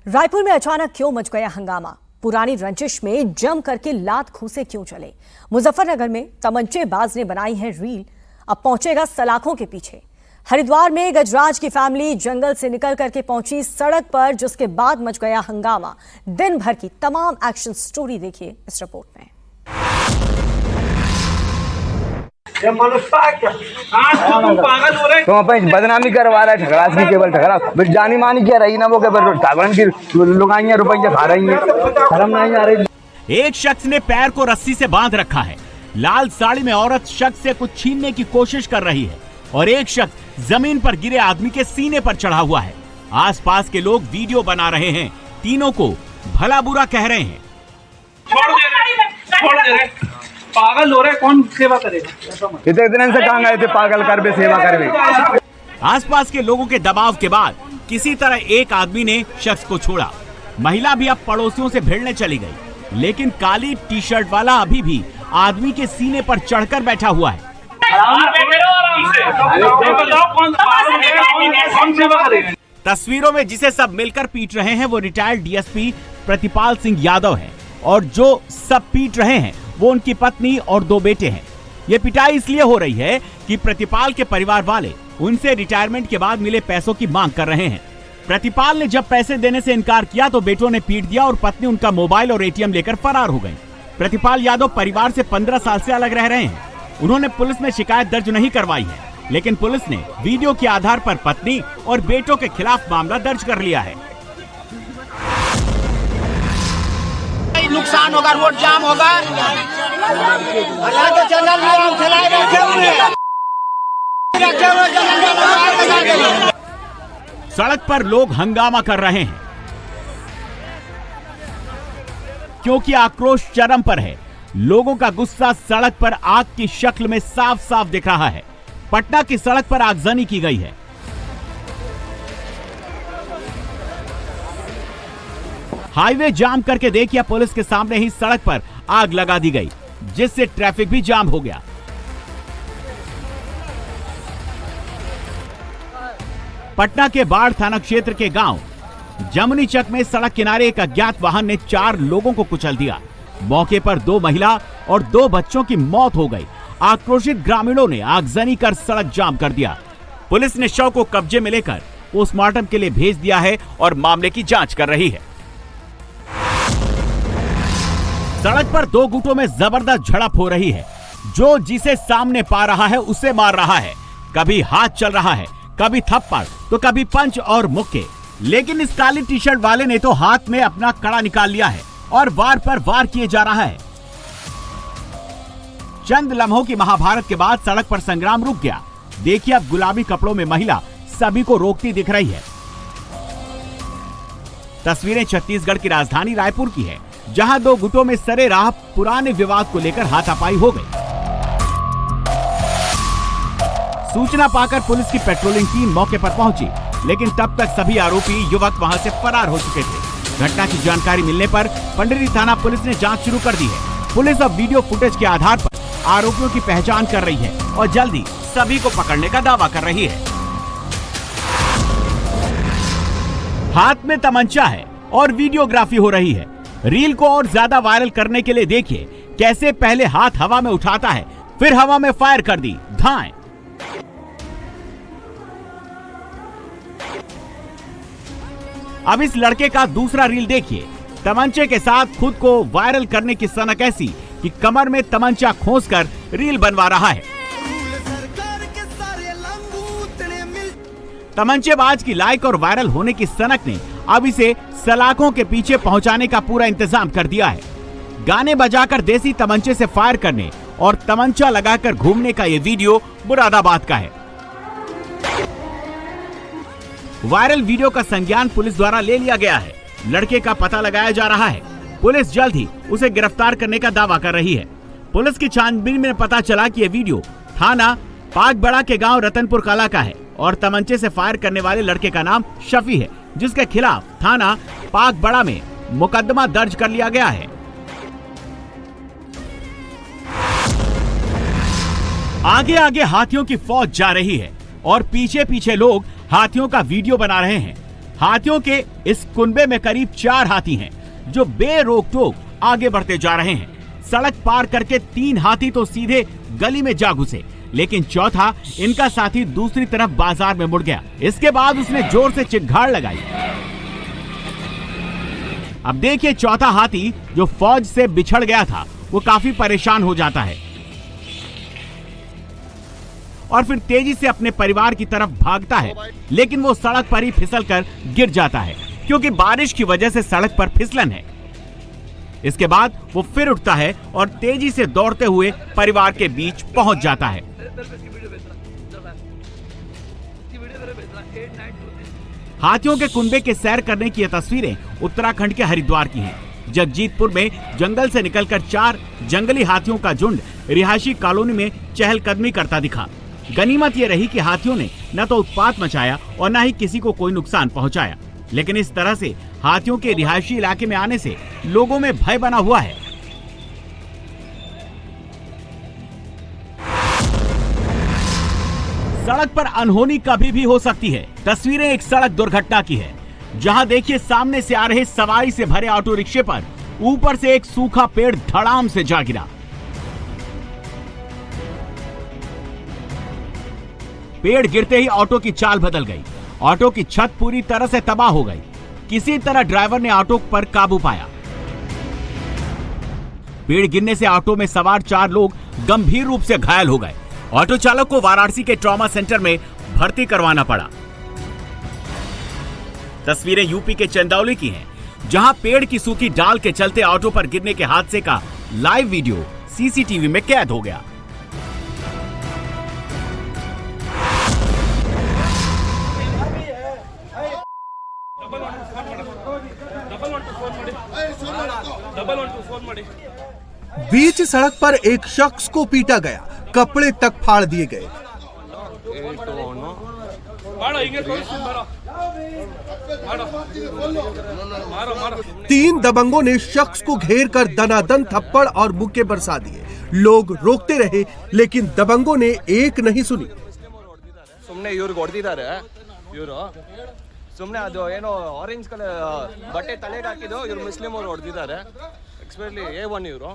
रायपुर में अचानक क्यों मच गया हंगामा? पुरानी रंजिश में जम करके लात घूंसे क्यों चले? मुजफ्फरनगर में तमंचेबाज ने बनाई है रील, अब पहुंचेगा सलाखों के पीछे। हरिद्वार में गजराज की फैमिली जंगल से निकल करके पहुंची सड़क पर, जिसके बाद मच गया हंगामा। दिन भर की तमाम एक्शन स्टोरी देखिए इस रिपोर्ट में। तो बदनामी करवा रहा है, ठगरास की केवल ठगरा जानी मानी क्या रही ना, वो सागवान की लुगाइयां रुपये खा रही हैं, शर्म नहीं आ रही। एक शख्स ने पैर को रस्सी से बांध रखा है। लाल साड़ी में औरत शख्स से कुछ छीनने की कोशिश कर रही है और एक शख्स जमीन पर गिरे आदमी के सीने पर चढ़ा हुआ है। आसपास के लोग वीडियो बना रहे हैं, तीनों को भला बुरा कह रहे हैं। छोड़ दे रहे, पागल हो रहे, कौन सेवा करेगा? इतने दिन से कहाँ गए थे पागल कर बे सेवा कर बे। आसपास के लोगों के दबाव के बाद किसी तरह एक आदमी ने शख्स को छोड़ा। महिला भी अब पड़ोसियों से भिड़ने चली गई, लेकिन काली टी शर्ट वाला अभी भी आदमी के सीने पर चढ़कर बैठा हुआ है। तस्वीरों में जिसे सब मिलकर पीट रहे हैं वो रिटायर्ड डीएसपी प्रतिपाल सिंह यादव हैं और जो सब पीट रहे हैं वो उनकी पत्नी और 2 बेटे हैं। ये पिटाई इसलिए हो रही है कि प्रतिपाल के परिवार वाले उनसे रिटायरमेंट के बाद मिले पैसों की मांग कर रहे हैं। प्रतिपाल ने जब पैसे देने से इनकार किया तो बेटों ने पीट दिया और पत्नी उनका मोबाइल और एटीएम लेकर फरार हो गई। प्रतिपाल यादव परिवार से 15 साल से अलग रह रहे हैं। उन्होंने पुलिस में शिकायत दर्ज नहीं करवाई है, लेकिन पुलिस ने वीडियो के आधार पर पत्नी और बेटों के खिलाफ मामला दर्ज कर लिया है। नुकसान होगा, रोड जाम होगा। सड़क पर लोग हंगामा कर रहे हैं क्योंकि आक्रोश चरम पर है। लोगों का गुस्सा सड़क पर आग की शक्ल में साफ साफ दिख रहा है। पटना की सड़क पर आगजनी की गई है। हाईवे जाम करके देखिए, पुलिस के सामने ही सड़क पर आग लगा दी गई, जिससे ट्रैफिक भी जाम हो गया। पटना के बाढ़ थाना क्षेत्र के गांव जमुनी चक में सड़क किनारे एक अज्ञात वाहन ने 4 लोगों को कुचल दिया। मौके पर 2 महिला और 2 बच्चों की मौत हो गई। आक्रोशित ग्रामीणों ने आगजनी कर सड़क जाम कर दिया। पुलिस ने शव को कब्जे में लेकर पोस्टमार्टम के लिए भेज दिया है और मामले की जांच कर रही है। सड़क पर 2 गुटों में जबरदस्त झड़प हो रही है। जो जिसे सामने पा रहा है उसे मार रहा है। कभी हाथ चल रहा है, कभी थप्पड़ तो कभी पंच और मुक्के। लेकिन इस काली टी शर्ट वाले ने तो हाथ में अपना कड़ा निकाल लिया है और वार पर वार किए जा रहा है। चंद लम्हों की महाभारत के बाद सड़क पर संग्राम रुक गया। देखिए अब गुलाबी कपड़ों में महिला सभी को रोकती दिख रही है। तस्वीरें छत्तीसगढ़ की राजधानी रायपुर की है, जहां 2 गुटों में सरे राह पुराने विवाद को लेकर हाथापाई हो गई। सूचना पाकर पुलिस की पेट्रोलिंग टीम मौके पर पहुंची, लेकिन तब तक सभी आरोपी युवक वहां से फरार हो चुके थे। घटना की जानकारी मिलने पर पंडरी थाना पुलिस ने जांच शुरू कर दी है। पुलिस अब वीडियो फुटेज के आधार पर आरोपियों की पहचान कर रही है और जल्दी सभी को पकड़ने का दावा कर रही है। हाथ में तमंचा है और वीडियोग्राफी हो रही है। रील को और ज्यादा वायरल करने के लिए देखिए कैसे पहले हाथ हवा में उठाता है, फिर हवा में फायर कर दी धाएं। अब इस लड़के का दूसरा रील देखिए। तमंचे के साथ खुद को वायरल करने की सनक ऐसी कि कमर में तमंचा खोसकर रील बनवा रहा है। तमंचेबाज की लाइक और वायरल होने की सनक ने अब इसे सलाखों के पीछे पहुंचाने का पूरा इंतजाम कर दिया है। गाने बजाकर देसी तमंचे से फायर करने और तमंचा लगाकर घूमने का ये वीडियो मुरादाबाद का है। वायरल वीडियो का संज्ञान पुलिस द्वारा ले लिया गया है। लड़के का पता लगाया जा रहा है। पुलिस जल्द ही उसे गिरफ्तार करने का दावा कर रही है। पुलिस की छानबीन में पता चला कि यह वीडियो थाना पागबड़ा के गांव रतनपुर कला का है और तमंचे से फायर करने वाले लड़के का नाम शफी है, जिसके खिलाफ थाना पागबड़ा में मुकदमा दर्ज कर लिया गया है। आगे आगे हाथियों की फौज जा रही है और पीछे पीछे लोग हाथियों का वीडियो बना रहे हैं। हाथियों के इस कुनबे में करीब 4 हाथी हैं, जो बेरोक-टोक आगे बढ़ते जा रहे हैं। सड़क पार करके 3 हाथी तो सीधे गली में जा घुसे, लेकिन चौथा इनका साथी दूसरी तरफ बाजार में मुड़ गया। इसके बाद उसने जोर से चिल्लाहट लगाई। अब देखिए, चौथा हाथी जो फौज से बिछड़ गया था, वो काफी परेशान हो जाता है और फिर तेजी से अपने परिवार की तरफ भागता है, लेकिन वो सड़क पर ही फिसलकर गिर जाता है, क्योंकि बारिश की वजह से सड़क पर फिसलन है। इसके बाद वो फिर उठता है और तेजी से दौड़ते हुए परिवार के बीच पहुंच जाता है। हाथियों के कुनबे के सैर करने की ये तस्वीरें उत्तराखंड के हरिद्वार की हैं। जगजीतपुर में जंगल से निकलकर 4 जंगली हाथियों का झुंड रिहायशी कॉलोनी में चहलकदमी करता दिखा। गनीमत ये रही कि हाथियों ने न तो उत्पात मचाया और न ही किसी को कोई नुकसान पहुंचाया, लेकिन इस तरह से हाथियों के रिहायशी इलाके में आने से लोगों में भय बना हुआ है। सड़क पर अनहोनी कभी भी हो सकती है। तस्वीरें एक सड़क दुर्घटना की है, जहां देखिए सामने से आ रहे सवारी से भरे ऑटो रिक्शे पर ऊपर से एक सूखा पेड़ धड़ाम से जा गिरा। पेड़ गिरते ही ऑटो की चाल बदल गई। ऑटो की छत पूरी तरह से तबाह हो गई। किसी तरह ड्राइवर ने ऑटो पर काबू पाया। पेड़ गिरने से ऑटो में सवार 4 लोग गंभीर रूप से घायल हो गए। ऑटो चालक को वाराणसी के ट्रॉमा सेंटर में भर्ती करवाना पड़ा। तस्वीरें यूपी के चंदौली की हैं, जहां पेड़ की सूखी डाल के चलते ऑटो पर गिरने के हादसे का लाइव वीडियो सीसीटीवी में कैद हो गया। बीच सड़क पर एक शख्स को पीटा गया, कपड़े तक फाड़ दिए गए। 3 दबंगों ने शख्स को घेर कर दनादन थप्पड़ और मुक्के बरसा दिए। लोग रोकते रहे, लेकिन दबंगों ने एक नहीं सुनी। सुमने इವ್ರಿಗೆ ಹೊಡೆದಿದ್ದಾರೆ ಇವರು ಸುಮ್ಮನೆ ಅದು ಏನೋ ಆರೆಂಜ್ ಕಲರ್ ಬಟ್ಟೆ ತಲೆಗೆ ಹಾಕಿದ್ದು ಇವರು ಮುಸ್ಲಿಂ ಅವರು ಹೊಡೆದಿದ್ದಾರೆ ಎಕ್ಸ್ಪೆಷಲಿ A1 ಇವರು।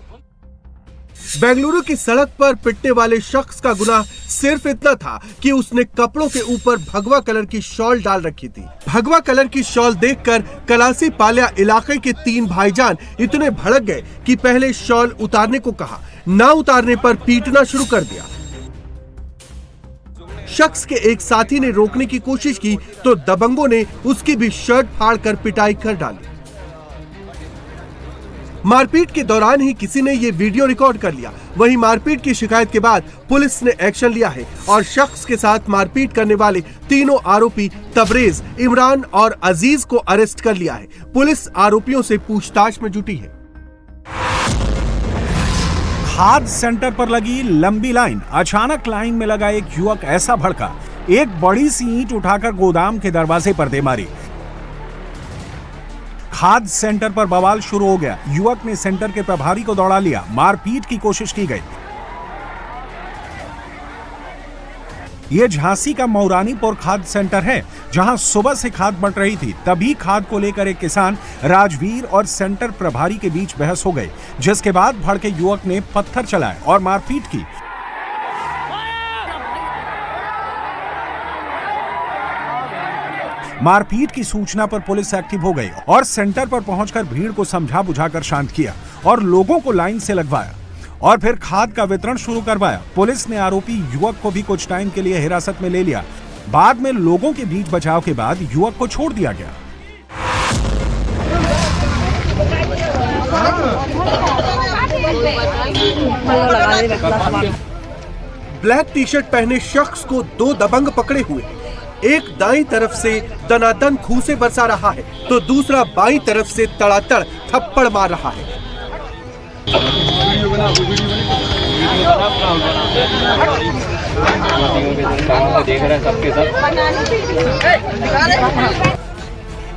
बेंगलुरु की सड़क पर पिटने वाले शख्स का गुनाह सिर्फ इतना था कि उसने कपड़ों के ऊपर भगवा कलर की शॉल डाल रखी थी। भगवा कलर की शॉल देखकर कलासी पाल्या इलाके के 3 भाईजान इतने भड़क गए कि पहले शॉल उतारने को कहा, ना उतारने पर पीटना शुरू कर दिया। शख्स के एक साथी ने रोकने की कोशिश की तो दबंगों ने उसकी भी शर्ट फाड़कर पिटाई कर डाली। मारपीट के दौरान ही किसी ने ये वीडियो रिकॉर्ड कर लिया। वहीं मारपीट की शिकायत के बाद पुलिस ने एक्शन लिया है और शख्स के साथ मारपीट करने वाले तीनों आरोपी तबरेज, इमरान और अजीज को अरेस्ट कर लिया है। पुलिस आरोपियों से पूछताछ में जुटी है। खाद सेंटर पर लगी लंबी लाइन। अचानक लाइन में लगा एक युवक ऐसा भड़का, एक बड़ी सी ईंट उठाकर गोदाम के दरवाजे पर दे मारी। खाद सेंटर पर बवाल शुरू हो गया। युवक ने सेंटर के प्रभारी को दौड़ा लिया। मारपीट की कोशिश की गई। यह झांसी का मौरानीपुर खाद सेंटर है, जहां सुबह से खाद बंट रही थी। तभी खाद को लेकर एक किसान राजवीर और सेंटर प्रभारी के बीच बहस हो गई, जिसके बाद भड़के युवक ने पत्थर चलाए और मारपीट की। मारपीट की सूचना पर पुलिस एक्टिव हो गई और सेंटर पर पहुंचकर भीड़ को समझा बुझाकर शांत किया और लोगों को लाइन से लगवाया और फिर खाद का वितरण शुरू करवाया। पुलिस ने आरोपी युवक को भी कुछ टाइम के लिए हिरासत में ले लिया। बाद में लोगों के बीच बचाव के बाद युवक को छोड़ दिया गया। ब्लैक टी शर्ट पहने शख्स को 2 दबंग पकड़े हुए हैं। एक दाईं तरफ से दनादन घूंसे बरसा रहा है तो दूसरा बाईं तरफ से तड़ातड़ थप्पड़ मार रहा है।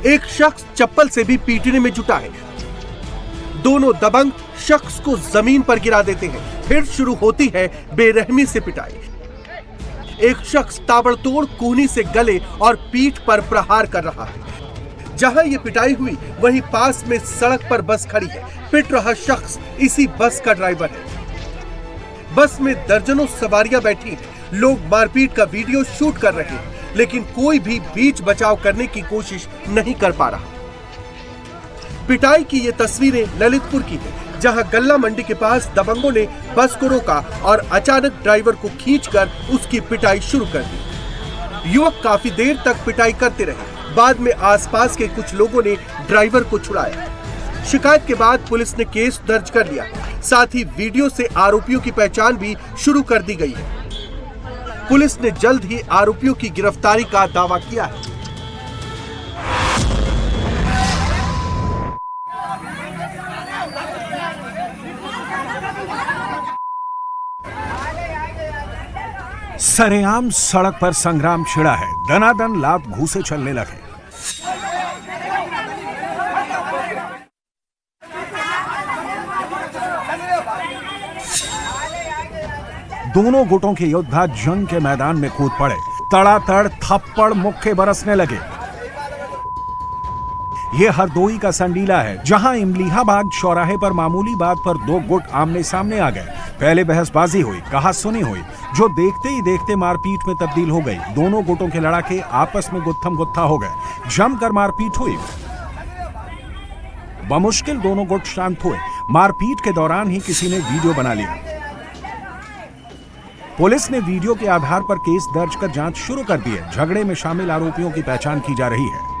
एक शख्स चप्पल से भी पीटने में जुटा है। दोनों दबंग शख्स को जमीन पर गिरा देते हैं। फिर शुरू होती है बेरहमी से पिटाई। एक शख्स ताबड़तोड़ कूहनी से गले और पीठ पर प्रहार कर रहा है। जहां ये पिटाई हुई वहीं पास में सड़क पर बस खड़ी है। पिट रहा शख्स इसी बस का ड्राइवर है। बस में दर्जनों सवारियां बैठी हैं। लोग मारपीट का वीडियो शूट कर रहे हैं, लेकिन कोई भी बीच बचाव करने की कोशिश नहीं कर पा रहा। पिटाई की ये तस्वीरें ललितपुर की है, जहां गल्ला मंडी के पास दबंगों ने बस को रोका और अचानक ड्राइवर को खींचकर उसकी पिटाई शुरू कर दी। युवक काफी देर तक पिटाई करते रहे। बाद में आसपास के कुछ लोगों ने ड्राइवर को छुड़ाया। शिकायत के बाद पुलिस ने केस दर्ज कर लिया। साथ ही वीडियो से आरोपियों की पहचान भी शुरू कर दी गई है। पुलिस ने जल्द ही आरोपियों की गिरफ्तारी का दावा किया है। सरेआम सड़क पर संग्राम छिड़ा है। दनादन लात घूसे चलने लगे। दोनों गुटों के योद्धा जंग के मैदान में कूद पड़े। तड़ातड़ थप्पड़ मुक्के बरसने लगे। ये हरदोई का संडीला है, जहां इमलीहाबाद चौराहे पर मामूली बात पर दो गुट आमने सामने आ गए। पहले बहसबाजी हुई, कहा सुनी हुई, जो देखते ही देखते मारपीट में तब्दील हो गई। दोनों गुटों के लड़ाके आपस में गुत्थम गुत्था हो गए। जमकर मारपीट हुई। बमुश्किल दोनों गुट शांत हुए। मारपीट के दौरान ही किसी ने वीडियो बना लिया। पुलिस ने वीडियो के आधार पर केस दर्ज कर जांच शुरू कर दी है। झगड़े में शामिल आरोपियों की पहचान की जा रही है।